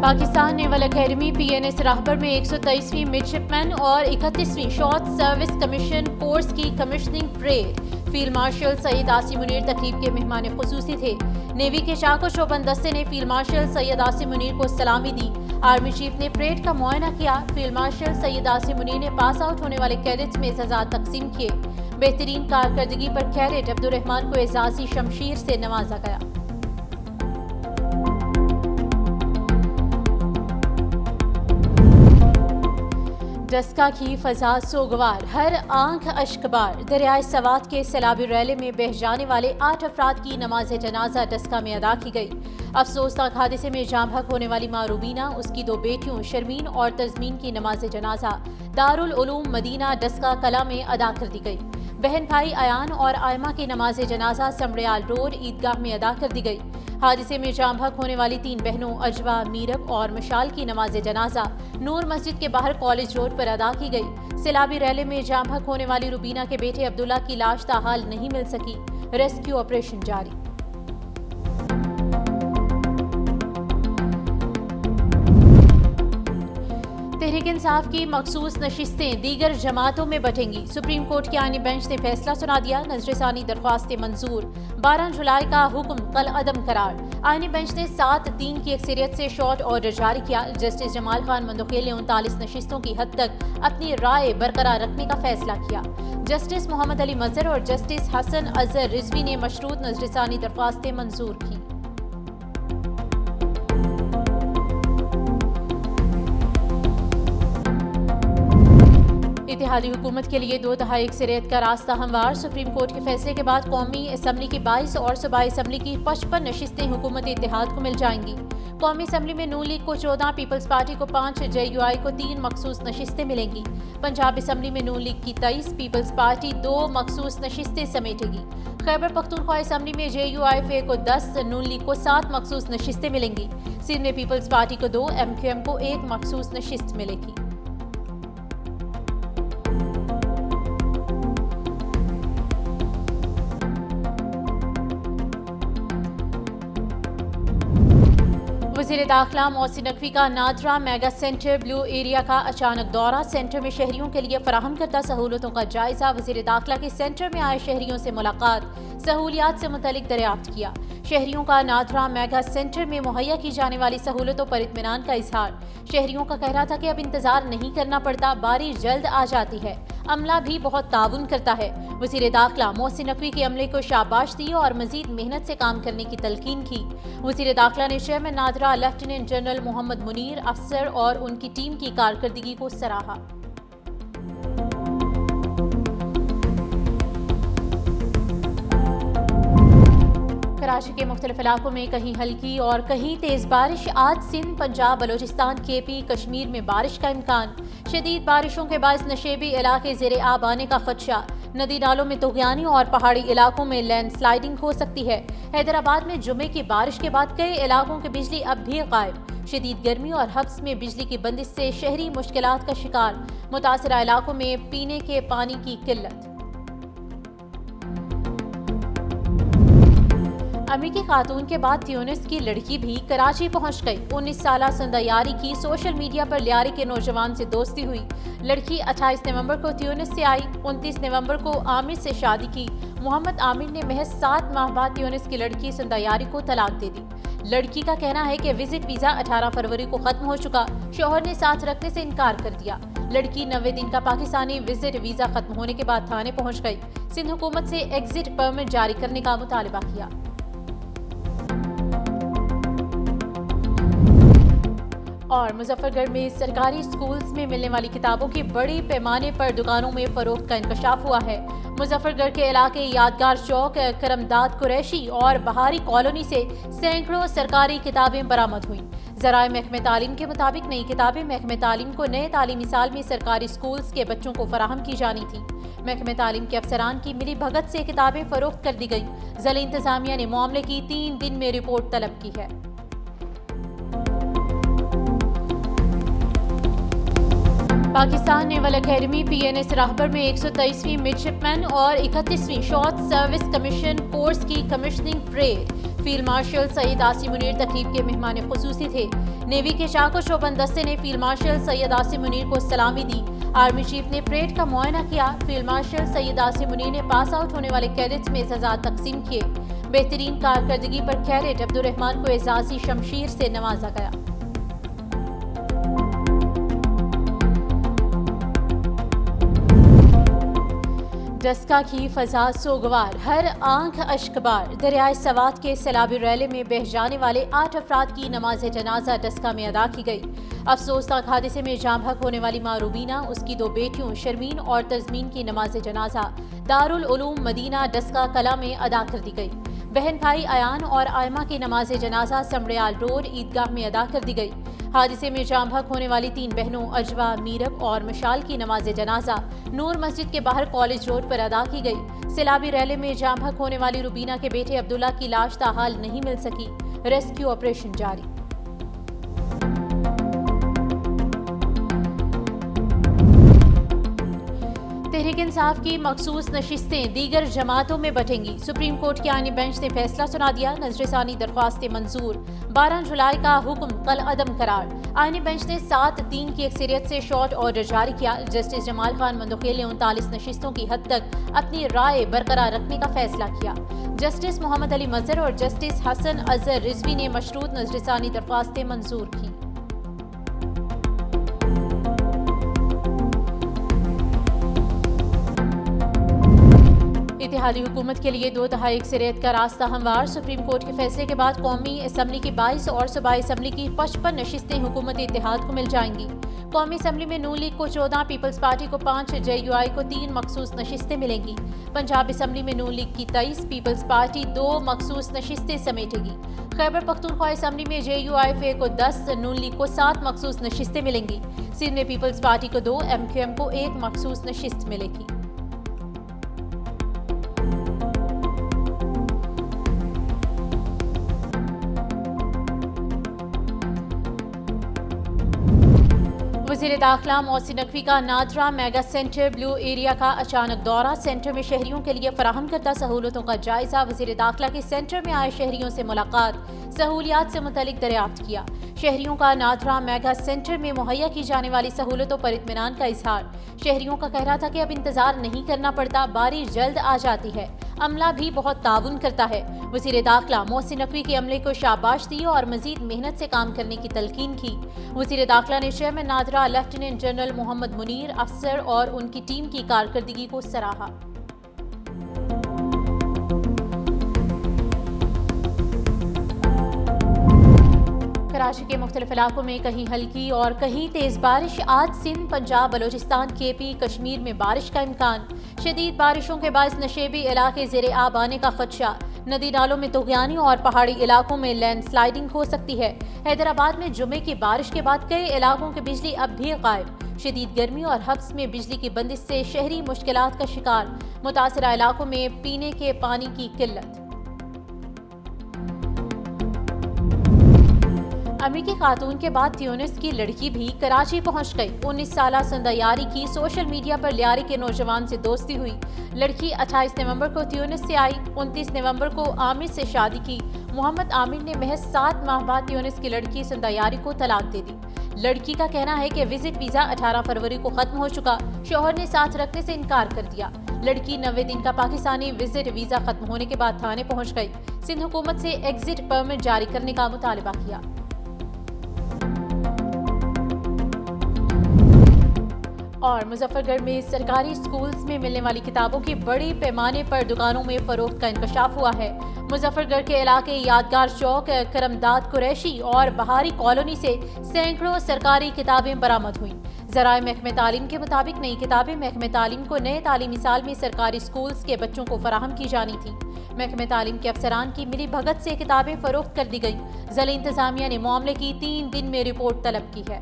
Pakistan naval academy PNS Rahbar में 123वीं midshipman और 31वीं short service commission course की commissioning parade. Field marshal Syed Asim Munir तकरीब के मेहमान खुसूसी थे। नेवी के चाको चौबंद दस्ते ने फील्ड मार्शल सैयद आसिम मुनीर को सलामी दी। आर्मी चीफ ने परेड का मुआयना किया। फील्ड मार्शल सैयद आसिम मुनीर ने पास आउट होने वाले कैडेट्स में एजाज़ात तकसीम किए। बेहतरीन कारकर्दगी पर कैडेट अब्दुर्रहमान को एजाजी शमशीर से नवाजा गया। डस्का की फजा सोगवार, हर आंख अश्कबार। दरियाए सवात के सैलाबी रैले में बह जाने वाले 8 अफराद की नमाज जनाजा डस्का में अदा की गई। अफसोसनाक हादसे में जाम हक होने वाली माँ रूबीना, उसकी 2 बेटियों शर्मीन और तजमीन की नमाज जनाजा दारुल उलूम मदीना डस्का कला में अदा कर दी गई। बहन भाई अयान और आयमा की नमाज जनाजा समड़ियाल रोड ईदगाह में अदा कर दी गई। हादसे में जाम हक होने वाली 3 बहनों अजवा, मीरब और मशाल की नमाज जनाजा नूर मस्जिद के बाहर कॉलेज रोड पर अदा की गई। सैलाबी रैले में जाम हक होने वाली रूबीना के बेटे अब्दुल्ला की लाश ताहाल नहीं मिल सकी। रेस्क्यू ऑपरेशन जारी। तहरीक इंसाफ की मखसूस नशिस्तें दीगर जमातों में बटेंगी। सुप्रीम कोर्ट के आईनी बेंच ने फैसला सुना दिया। नजरसानी दरख्वास्तें मंजूर। 12 जुलाई का हुक्म कल अदम करार। आईनी बेंच ने 7-3 की अक्सरियत से शॉर्ट ऑर्डर जारी किया। जस्टिस जमाल खान मंदोखेल ने 39 नशिस्तों की हद तक अपनी राय बरकरार रखने का फैसला किया। जस्टिस मोहम्मद अली मजहर और जस्टिस हसन अजहर रिजवी ने मशरूत नजरसानी दरख्वास्तें मंजूर की। इत्तेहादी हुकूमत के लिए 2 दहाई अक्सरियत का रास्ता हमवार। सुप्रीम कोर्ट के फैसले के बाद कौमी असम्बली की 22 और सूबाई असम्बली की 55 नशिस्तें हुकूमत इत्तेहाद को मिल जाएंगी। कौमी असम्बली में नून लीग को 14, पीपल्स पार्टी को 5, JUI को 3 मखसूस नशिस्तें मिलेंगी। पंजाब असम्बली में नून लीग की 23, पीपल्स पार्टी 2 मखसूस नशिस्तें समेटेगी। खैबर पख्तूनख्वा असम्बली में JUI को 10, नून लीग को 7 मखसूस नशिस्तें मिलेंगी। सिंध में पीपल्स पार्टी को 2, MQM को 1 मखसूस नशिस्त मिलेगी। वज़ीर दाखिला मोहसिन नकवी का NADRA mega centre blue area का अचानक दौरा। सेंटर में शहरियों के लिए फराहम करदा सहूलतों का जायजा। वज़ीर दाखिला के सेंटर में आए शहरियों से मुलाकात, सहूलियात से मुतल्लिक दरियाफ्त किया। शहरियों का नादरा मेगा सेंटर में मुहैया की जाने वाली सहूलतों पर इत्मीनान का इजहार। शहरियों का कहना था कि अब इंतजार नहीं करना पड़ता, बारी जल्द आ जाती है, अमला भी बहुत ताउन करता है। वज़ीर दाखिला मोहसिन नकवी के अमले को शाबाश दी और मजीद मेहनत से काम करने की तलकीन की। वज़ीर दाखिला ने chairman NADRA lieutenant general Mohammad Munir Afsar और उनकी टीम की कारकर्दगी को सराहा। कराची के मुख्तलिफ इलाकों में कहीं हल्की और कहीं तेज बारिश। आज सिंध, पंजाब, बलोचिस्तान, KP, कश्मीर में बारिश का इम्कान। शदीद बारिशों के बायस नशेबी इलाके ज़ेरे आब आने का खदशा। नदी नालों में तुगयानी और पहाड़ी इलाकों में लैंडस्लाइडिंग हो सकती है। हैदराबाद में जुमे की बारिश के बाद कई इलाकों की बिजली अब भी गायब। शदीद गर्मी और हब्स में बिजली की बंदिश से शहरी मुश्किलात का शिकार। मुतासरा इलाकों में पीने के पानी की किल्लत। अमेरिकी खातून के बाद ट्यूनिस की लड़की भी कराची पहुंच गई। 19 साला संदयारी की सोशल मीडिया पर लियारी के नौजवान से दोस्ती हुई। लड़की 28 नवंबर को ट्यूनिस से आई। 29 नवंबर को आमिर से शादी की। मोहम्मद आमिर ने महज 7 माह बाद ट्यूनिस की लड़की संदयारी को तलाक दे दी। लड़की का कहना है कि विजिट वीजा 18 फरवरी को खत्म हो चुका। शौहर ने साथ रखने से इनकार कर दिया। लड़की 90 दिन का पाकिस्तानी विजिट वीजा खत्म होने के बाद थाने पहुंच गई। सिंध हुकूमत से एग्जिट परमिट जारी करने का मुतालबा किया। और मुजफ्फरगढ़ में सरकारी स्कूल्स में मिलने वाली किताबों की बड़ी पैमाने पर दुकानों में फरोख्त का इंकशाफ हुआ है। मुजफ्फरगढ़ के इलाके यादगार चौक, करमदाद कुरैशी और बहारी कॉलोनी से सैकड़ों सरकारी किताबें बरामद हुई। ज़राए महकमे तालीम के मुताबिक नई किताबें महकमे तालीम को नए तालीमी साल में सरकारी स्कूल्स के बच्चों को फराहम की जानी थी। महकमे तालीम के अफसरान की मिली भगत से किताबें फरोख्त कर दी गई। ज़िला इंतजामिया ने मामले की 3 दिन में रिपोर्ट तलब की है। Pakistan naval academy PNS Rahbar में 123वीं मिडशिपमैन और 31वीं शॉर्ट सर्विस कमीशन कोर्स की commissioning parade. Field marshal Syed Asim Munir तकरीब के मेहमान खुसूसी थे। नेवी के चाको चौबंद दस्ते ने फील्ड मार्शल सैयद आसिम मुनीर को सलामी दी। आर्मी चीफ ने परेड का मुआयना किया। फील्ड मार्शल सैयद आसिम मुनीर ने पास आउट होने वाले कैडेट्स में एजाज़ात तकसीम किए। बेहतरीन कारकर्दगी पर कैडेट अब्दुर्रहमान को एजाजी शमशीर से नवाजा गया। डस्का की फजा सोगवार, हर आंख अश्कबार। दरियाए सवात के सैलाबी रैले में बह जाने वाले 8 अफराद की नमाज जनाजा डस्का में अदा की गई। अफसोसनाक हादसे में जाम हक होने वाली माँ रूबीना, उसकी 2 बेटियों शर्मीन और तजमीन की नमाज जनाजा दारुल उलूम मदीना डस्का कला में अदा कर दी गई। बहन भाई अयान और आयमा की नमाज जनाजा समड़ियाल रोड ईदगाह में अदा कर दी गई। हादसे में जाम हक होने वाली 3 बहनों अजवा, मीरब और मशाल की नमाज जनाजा नूर मस्जिद के बाहर कॉलेज रोड पर अदा की गई। सैलाबी रैले में जाम हक होने वाली रूबीना के बेटे अब्दुल्ला की लाश ताहाल नहीं मिल सकी। रेस्क्यू ऑपरेशन जारी। तहरीक इंसाफ की मखसूस नशिस्तें दीगर जमातों में बटेंगी। सुप्रीम कोर्ट के आईनी बेंच ने फैसला सुना दिया। नजरसानी दरख्वास्तें मंजूर। 12 जुलाई का हुक्म कल अदम करार। आईनी बेंच ने 7-3 की अक्सरियत से शॉर्ट ऑर्डर जारी किया। जस्टिस जमाल खान मंदोखेल ने 39 नशिस्तों की हद तक अपनी राय बरकरार रखने का फैसला किया। जस्टिस मोहम्मद अली मजहर और जस्टिस हसन अजहर रिजवी ने मशरूत नजरसानी दरख्वास्तें मंजूर की। इत्तेहादी हुकूमत के लिए 2 दहाई अक्सरियत का रास्ता हमवार। सुप्रीम कोर्ट के फैसले के बाद कौमी असम्बली की 22 और सूबाई असम्बली की 55 नशिस्तें हुकूमत इत्तेहाद को मिल जाएंगी। कौमी असम्बली में नून लीग को 14, पीपल्स पार्टी को 5, JUI को 3 मखसूस नशिस्तें मिलेंगी। पंजाब असम्बली में नून लीग की 23, पीपल्स पार्टी 2 मखसूस नशिस्तें समेटेगी। खैबर पख्तूनख्वा असम्बली में JUI को 10, नून लीग को 7 मखसूस नशिस्तें मिलेंगी। सिंध में पीपल्स पार्टी को 2, MQM को 1 मखसूस नशिस्त मिलेगी। वज़ीर दाखिला मोहसिन नकवी का NADRA mega centre blue area का अचानक दौरा। सेंटर में शहरियों के लिए फराहम करदा सहूलतों का जायजा। वज़ीर दाखिला के सेंटर में आए शहरियों से मुलाकात, सहूलियात से मुतल्लिक दरियाफ्त किया। शहरियों का नादरा मेगा सेंटर में मुहैया की जाने वाली सहूलतों पर इत्मीनान का इजहार। शहरियों का कहना था कि अब इंतजार नहीं करना पड़ता, बारी जल्द आ जाती है, अमला भी बहुत ताउन करता है। वज़ीर दाखिला मोहसिन नकवी के अमले को शाबाश दी और मजीद मेहनत से काम करने की तलकीन की। वज़ीर दाखिला ने chairman NADRA lieutenant general Mohammad Munir Afsar और उनकी टीम की कारकर्दगी को सराहा। कराची के मुख्तलिफ इलाकों में कहीं हल्की और कहीं तेज बारिश। आज सिंध, पंजाब, बलोचिस्तान, KP, कश्मीर में बारिश का इम्कान। शदीद बारिशों के बायस नशेबी इलाके ज़ेरे आब आने का खदशा। नदी नालों में तुग़यानी और पहाड़ी इलाकों में लैंडस्लाइडिंग हो सकती है। हैदराबाद में जुमे की बारिश के बाद कई इलाकों की बिजली अब भी गायब। शदीद गर्मी और हब्स में बिजली की बंदिश से शहरी मुश्किलात का शिकार। मुतासरा इलाकों में पीने के पानी की किल्लत। अमरीकी खातून के बाद ट्यूनिस की लड़की भी कराची पहुंच गई। 19 साला संदायारी की सोशल मीडिया पर लियारी के नौजवान से दोस्ती हुई। लड़की 28 नवंबर को ट्यूनिस से आई, 29 नवंबर को आमिर से शादी की। मोहम्मद आमिर ने महज 7 माह बाद ट्यूनिस की लड़की संदायारी को तलाक दे दी। लड़की का कहना है कि विजिट वीजा 18 फरवरी को खत्म हो चुका, शौहर ने साथ रखने से इनकार कर दिया। लड़की 90 दिन का पाकिस्तानी विजिट वीजा खत्म होने के बाद थाने पहुंच गई। सिंध हुकूमत से एग्जिट परमिट जारी करने का मुतालबा किया। और मुजफ्फरगढ़ में सरकारी स्कूल्स में मिलने वाली किताबों की बड़ी पैमाने पर दुकानों में फरोख्त का इंकशाफ हुआ है। मुजफ्फरगढ़ के इलाके यादगार चौक, करमदाद कुरैशी और बहारी कॉलोनी से सैकड़ों सरकारी किताबें बरामद हुई। ज़राए महकमे तालीम के मुताबिक नई किताबें महकमे तालीम को नए तालीमी साल में सरकारी स्कूल्स के बच्चों को फराहम की जानी थी। महकमे तालीम के अफसरान की मिली भगत से किताबें फरोख्त कर दी गई। ज़िला इंतजामिया ने मामले की 3 दिन में रिपोर्ट तलब की है।